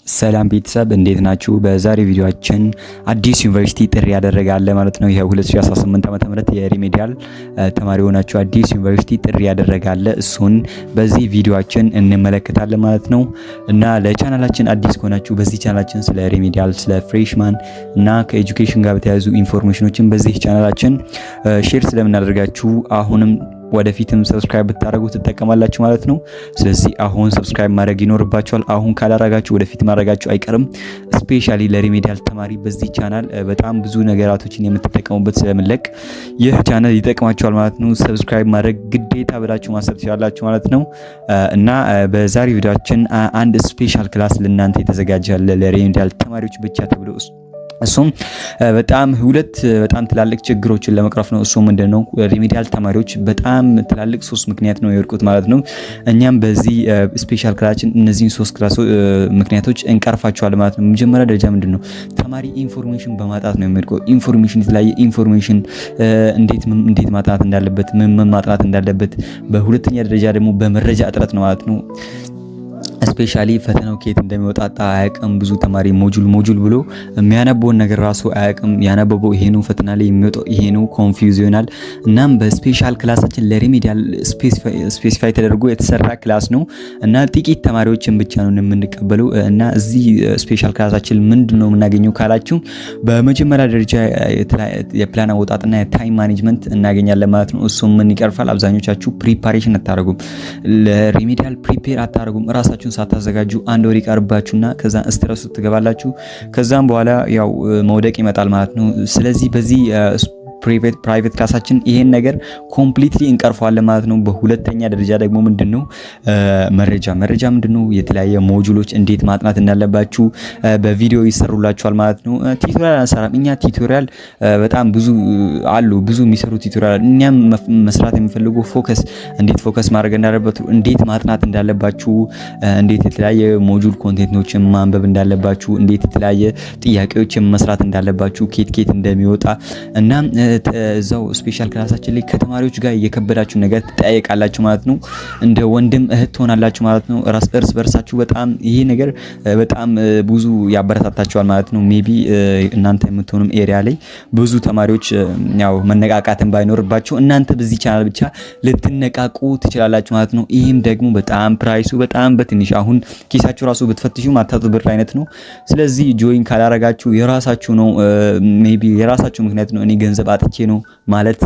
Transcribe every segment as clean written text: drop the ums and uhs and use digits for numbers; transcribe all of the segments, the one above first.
ሰላም ቤተሰብ እንዴት ናችሁ? በዛሬ ቪዲዮአችን አዲስ ዩኒቨርሲቲ ጥሪ ያደረጋለ ማለት ነው። ይሄ 2018 ዓመተ ምህረት የሪሜዲያል ተማሪ ሆናችሁ አዲስ ዩኒቨርሲቲ ጥሪ ያደረጋለ እሱን በዚህ ቪዲዮአችን እንመለከታለን ማለት ነው። እና ለቻናላችን አዲስ ከሆናችሁ በዚህ ቻናላችን ስለ ሪሜዲያል፣ ስለ ፍሬሽማን እና ከኤጁኬሽን ጋር በተያያዙ ኢንፎርሜሽኖችን በዚህ ቻናላችን ሼር ስለምናደርጋችሁ አሁንም ወደፊትም ሰብስክራይብ ብታደርጉ ትጠቀማላችሁ ማለት ነው። ስለዚህ አሁን ሰብስክራይብ ማድረግ ይኖርባችኋል። አሁን ካላረጋችሁ ወደፊት ማድረጋችሁ አይቀርም። ስፔሻሊ ለሪሜዲያል ተማሪ በዚህ ቻናል በጣም ብዙ ነገራቶችን የምትጠቀሙበት ስለምለቅ ይህ ቻናል ይጠቅማችኋል ማለት ነው። ሰብስክራይብ ማድረግ ግዴታ ብላችሁ ማሰብ ትችላላችሁ ማለት ነው። እና በዛሬ ቪዲዮአችን አንድ ስፔሻል ክላስ ለእናንተ የተዘጋጀ ለሪሜዲያል ተማሪዎች ብቻ ተብሎ እሱም በጣም ሁለት በጣም ትላልቅ ችግሮችን ለመቅረፍ ነው። እሱ ምንድነው? ሪሜዲያል ተማሪዎች በጣም ትላልቅ ሶስት ምክንያት ነው የወርቁት ማለት ነው። እኛም በዚህ ስፔሻል ክላችን እነዚህን ሶስት ምክንያቶች እንቀርፋቸዋለን ማለት ነው። መጀመሪያ ደረጃ ምንድነው? ተማሪ ኢንፎርሜሽን በማጣት ነው የሚወድቀው። ኢንፎርሜሽን የተለያየ ኢንፎርሜሽን እንዴት ማጥናት እንዳለበት ምን ማጥናት እንዳለበት፣ በሁለተኛ ደረጃ ደግሞ በመረጃ እጥረት ነው ማለት ነው። ስፔሻሊ ፈተናው ከየት እንደሚወጣጣ አያውቅም። ብዙ ተማሪ ሞጁል ብሎ የሚያነበውን ነገር ራሱ አያውቅም። ያነበበው ይሄ ነው፣ ፈተና ላይ የሚወጣው ይሄ ነው፣ ኮንፊውዝ ይሆናል። እናም በስፔሻል ክላሳችን ለሪሜዲያል ስፔሲፋይ ተደርጎ የተሰራ ክላስ ነው እና ጥቂት ተማሪዎችን ብቻ ነው የምንቀበለው። እና እዚህ ስፔሻል ክላሳችን ምንድነው የምናገኘው ካላችሁ በመጀመሪያ ደረጃ የፕላን አወጣጥና የታይም ማኔጅመንት እናገኛለን ማለት ነው። እሱም ምን ይቀርፋል? አብዛኞቻችሁ ፕሪፓሬሽን አታደርጉም፣ ለሪሜዲያል ፕሪፔር አታደርጉም። ራሳችሁን ሳታዘጋጁ አንድ ወር ይቀርባችሁና ከዛ ስትረሱ ትገባላችሁ። ከዛም በኋላ ያው መውደቅ ይመጣል ማለት ነው። ስለዚህ በዚህ ፕራይቬት ክላሳችን ይሄን ነገር ኮምፕሊትሊ እንቀርፈዋለን ማለት ነው። በሁለተኛ ደረጃ ደግሞ ምንድነው መረጃ ምንድነው? የተለያየ ሞጁሎች እንዴት ማጥናት እንዳለባችሁ በቪዲዮ ይሰሩላችኋል ማለት ነው። ቲዩቶሪያል አንሰራም እኛ። ቲዩቶሪያል በጣም ብዙ የሚሰሩ ቲዩቶሪያል። እኛም መስራት የሚፈልገው እንዴት ፎከስ ማድረግ እንዳለባችሁ፣ እንዴት ማጥናት እንዳለባችሁ፣ እንዴት የተለያየ ሞጁል ኮንቴንቶችን ማንበብ እንዳለባችሁ፣ እንዴት የተለያየ ጥያቄዎችን መስራት እንዳለባችሁ፣ ኬት እንደሚወጣ እና እዛው ስፔሻል ክላሳችን ላይ ከተማሪዎች ጋር እየከበዳችሁ ነገር ትጠያየቃላችሁ ማለት ነው። እንደ ወንድም እህት ትሆናላችሁ ማለት ነው። እርስ በርሳችሁ በጣም ይሄ ነገር በጣም ብዙ ያበረታታችኋል ማለት ነው። ሜቢ እናንተ የምትሆኑም ኤሪያ ላይ ብዙ ተማሪዎች ያው መነቃቃትን ባይኖርባቸው እናንተ በዚህ ቻናል ብቻ ልትነቃቁ ትችላላችሁ ማለት ነው። ይሄም ደግሞ በጣም ፕራይሱ በጣም በትንሽ አሁን ኪሳችሁ ራሱ ብትፈትሹ ማታጡ ብር አይነት ነው። ስለዚህ ጆይን ካላረጋችሁ የራሳችሁ ነው። ሜቢ የራሳችሁ ምክንያት ነው። እኔ ገንዘብ አጥቼ ነው ማለት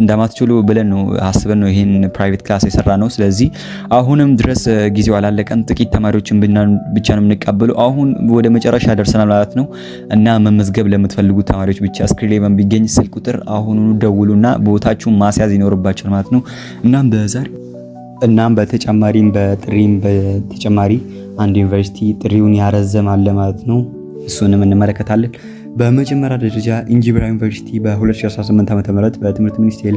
እንደማትችሉ ብለን ነው አስበን ነው ይሄን ፕራይቬት ክላስ የሰራ ነው። ስለዚህ አሁንም ድረስ ጊዜው አላለቀም። ጥቂት ተማሪዎችን ብቻ ነው የምንቀበለው። አሁን ወደ መጨረሻ ደርሰናል ማለት ነው። እና መመዝገብ ለምትፈልጉ ተማሪዎች ብቻ ስክሪን ላይ በሚገኝ ስልክ ቁጥር አሁኑኑ ደውሉና ቦታችሁን ማስያዝ ይኖርባችኋል ማለት ነው። እናም በተጨማሪ አንድ ዩኒቨርሲቲ ጥሪውን ያረዘማል ማለት ነው። እሱንም እንመለከታለን። በመጀመሪያ ደረጃ እንጂብራ ዩኒቨርሲቲ በ2018 ዓ.ም በትምህርት ሚኒስቴር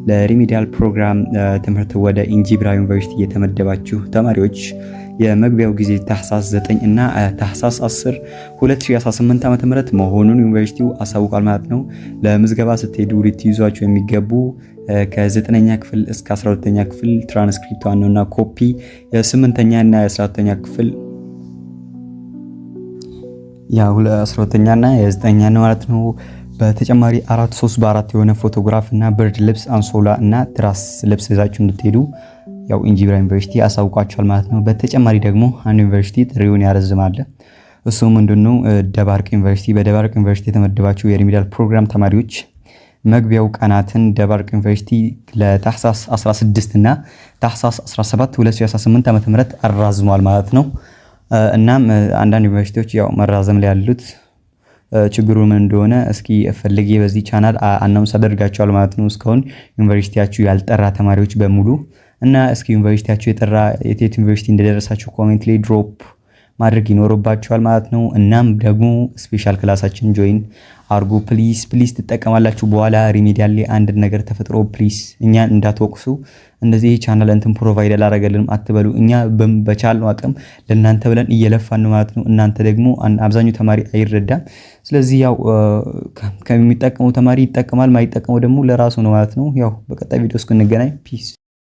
ለሪሜዲያል ፕሮግራም ትምህርት ወደ እንጂብራ ዩኒቨርሲቲ የተመደባችሁ ተማሪዎች የመግቢያው ጊዜ ታህሳስ 9 እና ታህሳስ 10 2018 ዓ.ም መሆኑን ዩኒቨርሲቲው አሳውቋል ማለት ነው። ለምዝገባ ስትሄዱ ልትይዟቸው የሚገቡ ከ9ኛ ክፍል እስከ 12ኛ ክፍል ትራንስክሪፕት ዋናውና ኮፒ፣ የ8ኛ እና የ12ኛ ክፍል ያው 12ኛ እና የ9ኛ ነው ማለት ነው። በተጨማሪ 3 በ4 የሆነ ፎቶግራፍ እና ብርድ ልብስ፣ አንሶላ እና ትራስ ልብስ ይዛችሁ እንድትሄዱ ያው እንጂብራ ዩኒቨርሲቲ አሳውቋቸዋል ማለት ነው። በተጨማሪ ደግሞ አንድ ዩኒቨርሲቲ ጥሪውን ያረዝማል። እሱ ምንድነው? ደባርቅ ዩኒቨርሲቲ። በደባርቅ ዩኒቨርሲቲ የተመደባችሁ የሪሜዲያል ፕሮግራም ተማሪዎች መግቢያው ቀናትን ደባርቅ ዩኒቨርሲቲ ለታህሳስ 16 እና ታህሳስ 17 2018 ዓ.ም አራዝሟል ማለት ነው። እናም አንዳንድ ዩኒቨርሲቲዎች ያው መራዘም ላይ ያሉት ችግሩ ምን እንደሆነ እስኪ ፈልጌ በዚህ ቻናል አናውንስ አደርጋቸዋል ማለት ነው። እስካሁን ዩኒቨርሲቲያችሁ ያልጠራ ተማሪዎች በሙሉ እና እስኪ ዩኒቨርሲቲያችሁ የት ዩኒቨርሲቲ እንደደረሳችሁ ኮሜንት ላይ ድሮፕ ማድረግ ይኖርባችኋል ማለት ነው። እናም ደግሞ ስፔሻል ክላሳችን ጆይን አርጎ ፕሊስ ትጠቀማላችሁ። በኋላ ሪሜዲያል ላይ አንድ ነገር ተፈጥሮ ፕሊስ እኛን እንዳትወቅሱ። እንደዚህ ቻናል ፕሮቫይድ አላረገልንም አትበሉ። እኛ በቻልነው አቅም ለእናንተ ብለን እየለፋን ነው ማለት ነው። እናንተ ደግሞ አብዛኛው ተማሪ አይረዳም። ስለዚህ ያው ከሚጠቀመው ተማሪ ይጠቀማል፣ ማይጠቀመው ደግሞ ለራሱ ነው ማለት ነው። ያው በቀጣይ ቪዲዮ እስክንገናኝ ፒስ